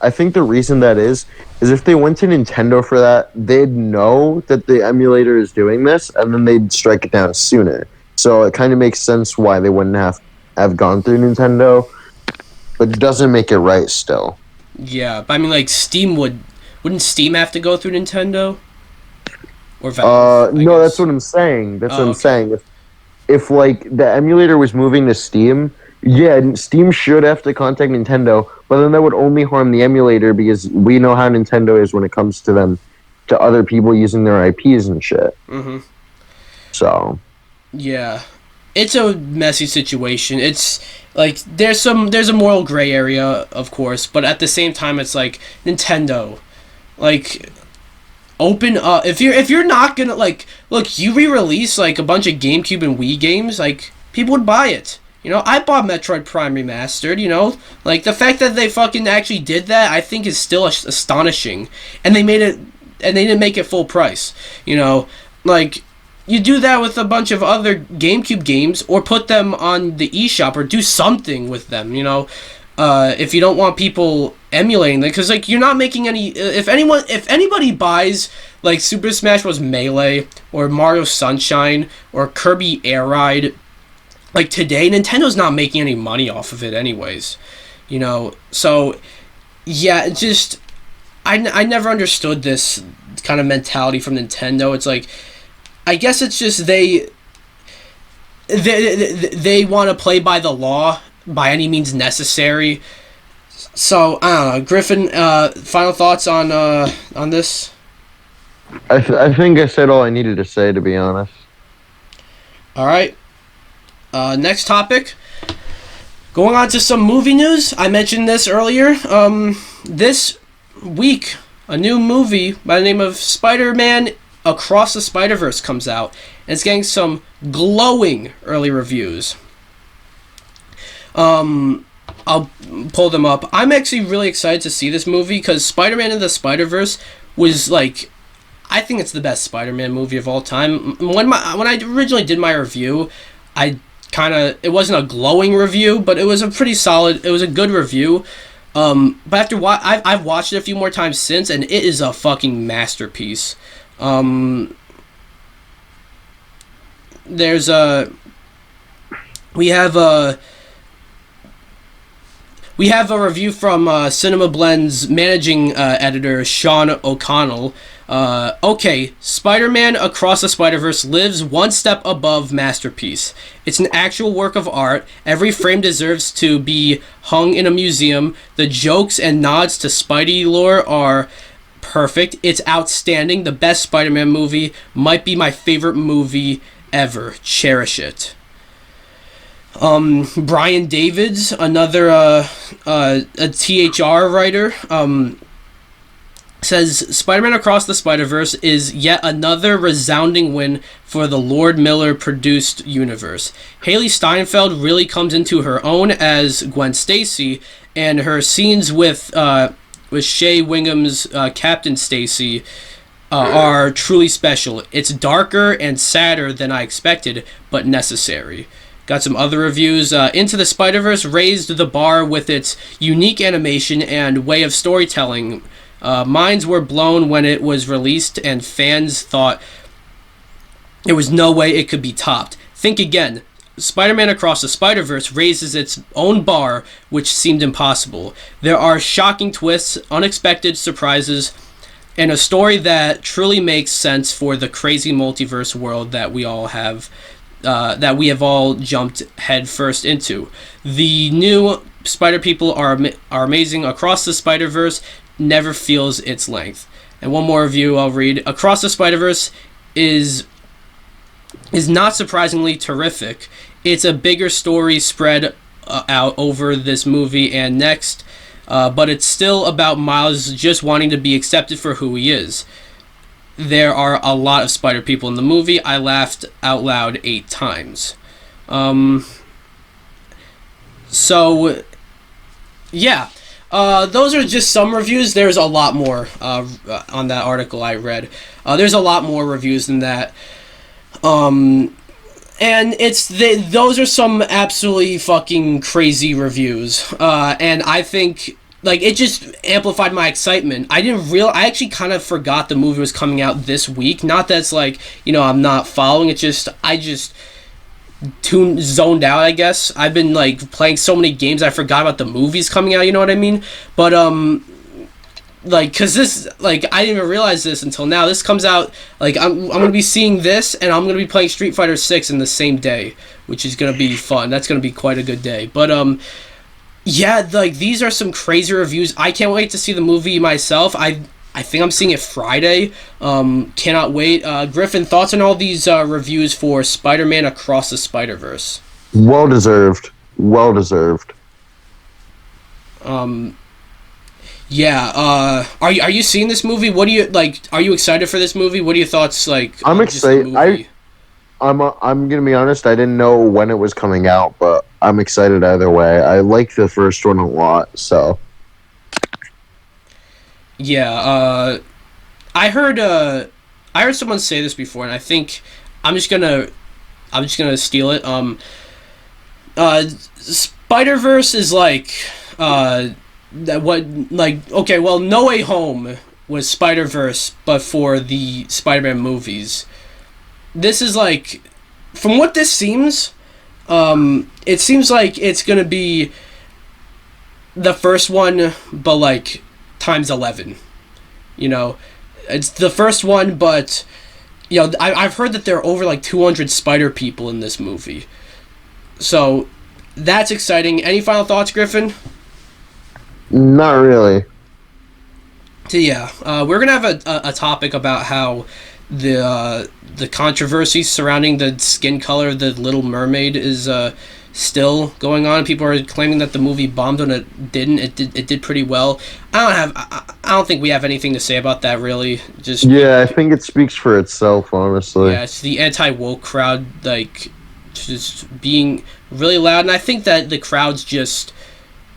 I think the reason that is if they went to Nintendo for that, they'd know that the emulator is doing this, and then they'd strike it down sooner. So it kind of makes sense why they wouldn't have gone through Nintendo, but it doesn't make it right still. Yeah, but I mean, like, wouldn't Steam have to go through Nintendo? Or Valve? No, that's what I'm saying. That's what I'm saying. If, like, the emulator was moving to Steam, yeah, Steam should have to contact Nintendo, but then that would only harm the emulator because we know how Nintendo is when it comes to other people using their IPs and shit. Mm-hmm. So. Yeah. It's a messy situation. It's, like, there's a moral gray area, of course, but at the same time, it's like, Nintendo, like, open up. If you're not gonna, like, look, you re-release, like, a bunch of GameCube and Wii games, like, people would buy it. You know, I bought Metroid Prime Remastered, you know? Like, the fact that they fucking actually did that, I think is still astonishing. And they didn't make it full price, you know? Like, you do that with a bunch of other GameCube games, or put them on the eShop, or do something with them, you know? If you don't want people emulating them, because, like, you're not making any... If anybody buys, like, Super Smash Bros. Melee, or Mario Sunshine, or Kirby Air Ride... Like, today, Nintendo's not making any money off of it anyways, you know? So, yeah, it just... I never understood this kind of mentality from Nintendo. It's like, I guess it's just they want to play by the law by any means necessary. So, I don't know. Griffin, final thoughts on this? I think I said all I needed to say, to be honest. All right. Next topic. Going on to some movie news. I mentioned this earlier. This week, a new movie by the name of Spider-Man Across the Spider-Verse comes out. And it's getting some glowing early reviews. I'll pull them up. I'm actually really excited to see this movie because Spider-Man and the Spider-Verse was like, I think it's the best Spider-Man movie of all time. When I originally did my review, it wasn't a glowing review, but it was a pretty solid. It was a good review. But I've watched it a few more times since, and it is a fucking masterpiece. We have a review from Cinema Blend's managing editor, Sean O'Connell. Okay, Spider-Man Across the Spider-Verse lives one step above masterpiece. It's an actual work of art. Every frame deserves to be hung in a museum. The jokes and nods to Spidey lore are perfect. It's outstanding. The best Spider-Man movie. Might be my favorite movie ever. Cherish it. Brian Davids, another a THR writer, says Spider-Man Across the Spider-Verse is yet another resounding win for the Lord Miller produced universe. Haley Steinfeld really comes into her own as Gwen Stacy, and her scenes with Shea Wingham's Captain Stacy are truly special. It's darker and sadder than I expected, but necessary. Got some other reviews. Into the Spider-Verse raised the bar with its unique animation and way of storytelling. Minds were blown when it was released, and fans thought there was no way it could be topped. Think again. Spider-Man Across the Spider-Verse raises its own bar, which seemed impossible. There are shocking twists, unexpected surprises, and a story that truly makes sense for the crazy multiverse world that we all have. That we have all jumped headfirst into. The new Spider People are amazing. Across the Spider-Verse never feels its length. And one more review I'll read. Across the Spider-Verse is not surprisingly terrific. It's a bigger story spread out over this movie and next, but it's still about Miles just wanting to be accepted for who he is. There are a lot of Spider People in the movie. I laughed out loud 8 times. So, yeah. Those are just some reviews. There's a lot more on that article I read. There's a lot more reviews than that. And those are some absolutely fucking crazy reviews. And I think, like, it just amplified my excitement. I actually kind of forgot the movie was coming out this week. Not that it's like, I'm not following. I just zoned out, I guess. I've been, like, playing so many games I forgot about the movies coming out, you know what I mean? But, like, because this, like, I didn't even realize this until now. This comes out, like, I'm going to be seeing this, and I'm going to be playing Street Fighter 6 in the same day, which is going to be fun. That's going to be quite a good day. But, yeah, like, these are some crazy reviews. I can't wait to see the movie myself. I think I'm seeing it Friday. Cannot wait. Griffin, thoughts on all these reviews for Spider-Man Across the Spider-Verse? Well deserved. Well deserved. Yeah. Are you seeing this movie? What do you like? Are you excited for this movie? What are your thoughts? Like, I'm excited. I'm gonna be honest. I didn't know when it was coming out, but I'm excited either way. I like the first one a lot, so. Yeah, I heard someone say this before, and I think I'm just gonna steal it. Spider-Verse is like okay, well, No Way Home was Spider-Verse, but for the Spider-Man movies. This is like, from what this seems, it seems like it's gonna be the first one, but like times 11. It's the first one, but I've heard that there are over like 200 Spider People in this movie, so that's exciting. Any final thoughts, Griffin? Not really. So yeah, we're gonna have a topic about how the controversy surrounding the skin color of the Little Mermaid is still going on. People are claiming that the movie bombed when it didn't. It did pretty well. I don't think we have anything to say about that really. Just Yeah, I think it speaks for itself, honestly. yeah, it's the anti-woke crowd like just being really loud, and I think that the crowd's just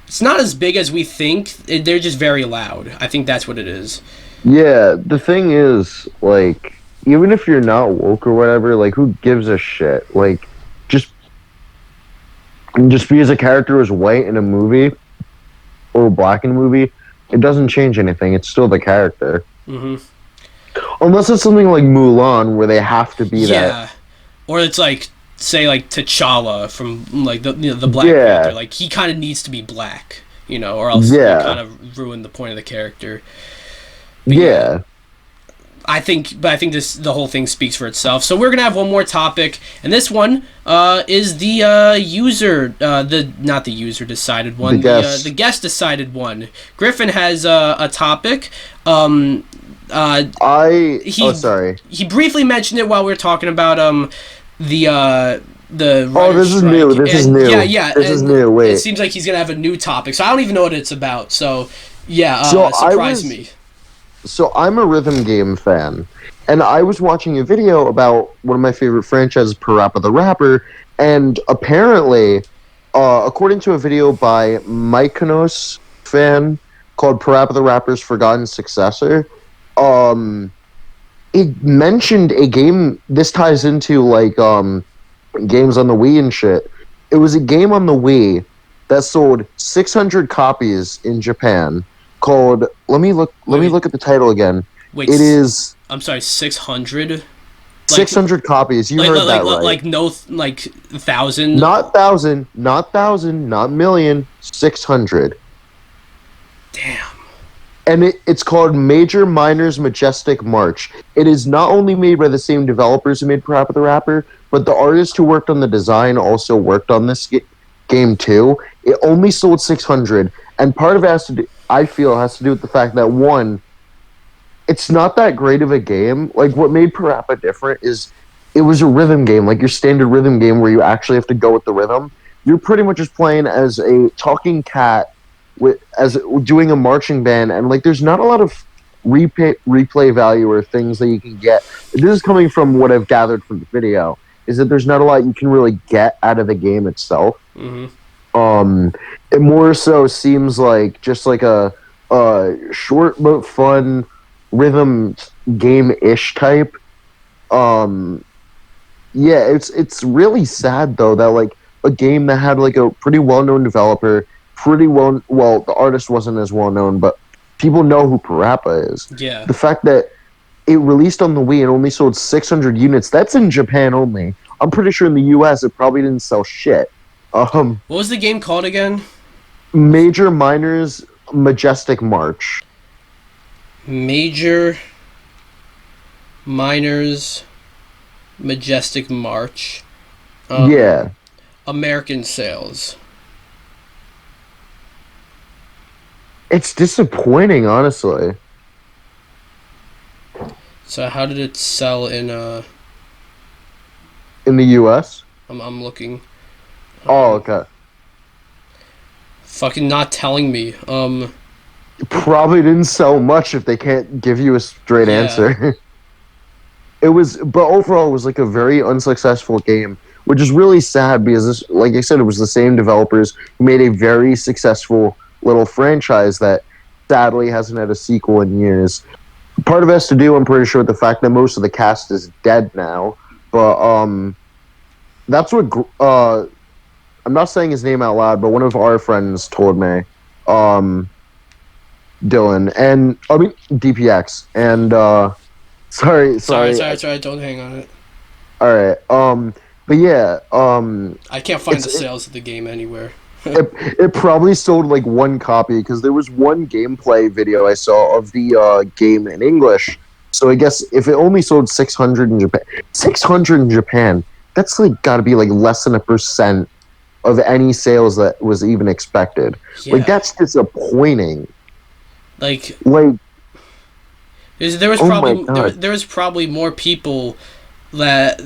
it's not as big as we think. They're just very loud. I think that's what it is. Yeah, the thing is, like, even if you're not woke or whatever, like, who gives a shit? Like, just because a character is white in a movie or black in a movie, it doesn't change anything. It's still the character. Mm-hmm. Unless it's something like Mulan, where they have to be that. Yeah, or it's like say like T'Challa from like the Black Yeah. Panther. Like he kind of needs to be black, or else Yeah. you kind of ruin the point of the character. Yeah. I think the whole thing speaks for itself. So we're gonna have one more topic, and this one is the user, not the user decided one, the guest decided one. Griffin has a topic. Sorry. He briefly mentioned it while we were talking about the This is strike. new. This is new. Yeah. This is new. Wait. It seems like he's gonna have a new topic, so I don't even know what it's about. So yeah, So surprise me. So I'm a rhythm game fan, and I was watching a video about one of my favorite franchises, Parappa the Rapper, and apparently, according to a video by Miikcast fan called Parappa the Rapper's Forgotten Successor, it mentioned a game. This ties into like games on the Wii and shit. It was a game on the Wii that sold 600 copies in Japan. Called let me look at the title again. Wait, it is I'm sorry, 600? 600 copies. You heard that right. Like no 1,000? Not thousand, not million, 600. Damn. And it's called Major Minor's Majestic March. It is not only made by the same developers who made Parappa the Rapper, but the artist who worked on the design also worked on this game too. It only sold 600, and part of it has to do with the fact that, one, it's not that great of a game. Like, what made Parappa different is it was a rhythm game, like your standard rhythm game where you actually have to go with the rhythm. You're pretty much just playing as a talking cat as doing a marching band, and like there's not a lot of replay value or things that you can get. This is coming from what I've gathered from the video, is that there's not a lot you can really get out of the game itself. Mm-hmm. It more so seems like just like a short but fun rhythm game-ish type. Yeah, it's really sad though that like a game that had like a pretty well-known developer, the artist wasn't as well-known, but people know who Parappa is. Yeah. The fact that it released on the Wii and only sold 600 units, that's in Japan only. I'm pretty sure in the US it probably didn't sell shit. What was the game called again? Major Minor's Majestic March. Major Minor's Majestic March. Yeah. American sales. It's disappointing, honestly. So how did it sell in the US? I'm looking. Oh, okay. Fucking not telling me. It probably didn't sell much if they can't give you a straight answer. But overall, it was like a very unsuccessful game, which is really sad because, this, like I said, it was the same developers who made a very successful little franchise that sadly hasn't had a sequel in years. Part of it has to do, I'm pretty sure, with the fact that most of the cast is dead now. But that's what I'm not saying his name out loud, but one of our friends told me, Dylan, and I mean DPX, and sorry, don't hang on it. All right, but yeah, I can't find the sales of the game anywhere. It probably sold like one copy because there was one gameplay video I saw of the game in English. So I guess if it only sold 600 in Japan, that's like got to be like less than 1% of any sales that was even expected. Yeah. Like that's disappointing. Like There was Oh my probably God. there was probably more people that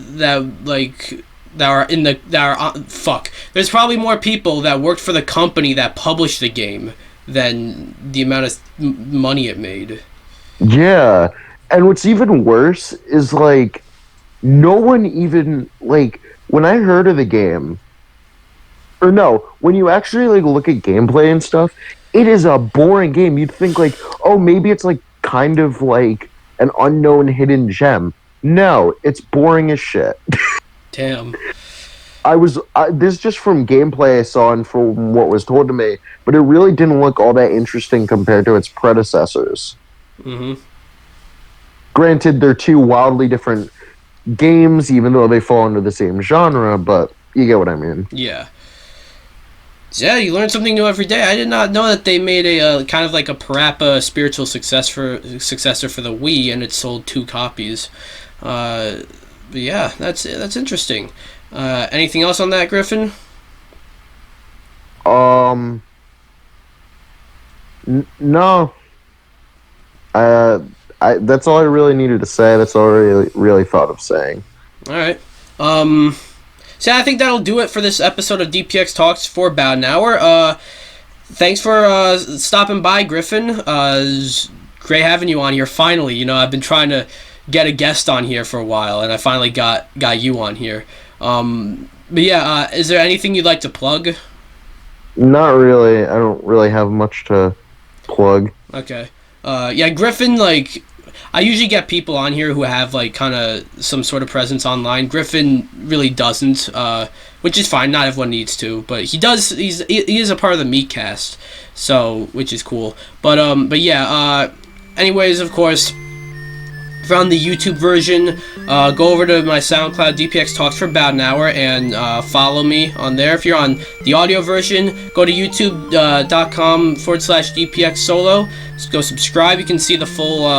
like that are in the that are fuck. There's probably more people that worked for the company that published the game than the amount of money it made. Yeah. And what's even worse is like no one even like when I heard of the game, or no, when you actually like look at gameplay and stuff, it is a boring game. You'd think like, oh, maybe it's like kind of like an unknown hidden gem. No, it's boring as shit. Damn. This just from gameplay I saw and from what was told to me, but it really didn't look all that interesting compared to its predecessors. Mm-hmm. Granted, they're two wildly different games, even though they fall into the same genre, but you get what I mean. Yeah. Yeah, you learn something new every day. I did not know that they made a kind of like a Parappa spiritual successor for the Wii, and it sold 2 copies. But yeah, that's interesting. Anything else on that, Griffin? No. That's all I really needed to say. That's all I really thought of saying. All right. So I think that'll do it for this episode of DPX Talks for about an hour. Thanks for stopping by, Griffin. It's great having you on here. Finally, I've been trying to get a guest on here for a while, and I finally got you on here. But yeah, is there anything you'd like to plug? Not really. I don't really have much to plug. Okay. Yeah, Griffin, like, I usually get people on here who have, like, kind of some sort of presence online. Griffin really doesn't, which is fine. Not everyone needs to, but he does. He is a part of the Miikcast, so, which is cool. But yeah, anyways, of course, if you're on the YouTube version, go over to my SoundCloud, DPX Talks for about an hour, and follow me on there. If you're on the audio version, go to youtube.com/DPX Solo. Just go subscribe. You can see the full,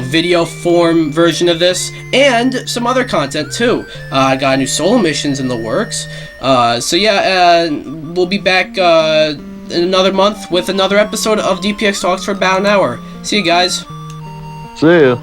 video form version of this, and some other content too. I got new solo missions in the works. So yeah, we'll be back in another month with another episode of DPX Talks for about an hour. See you guys. See ya.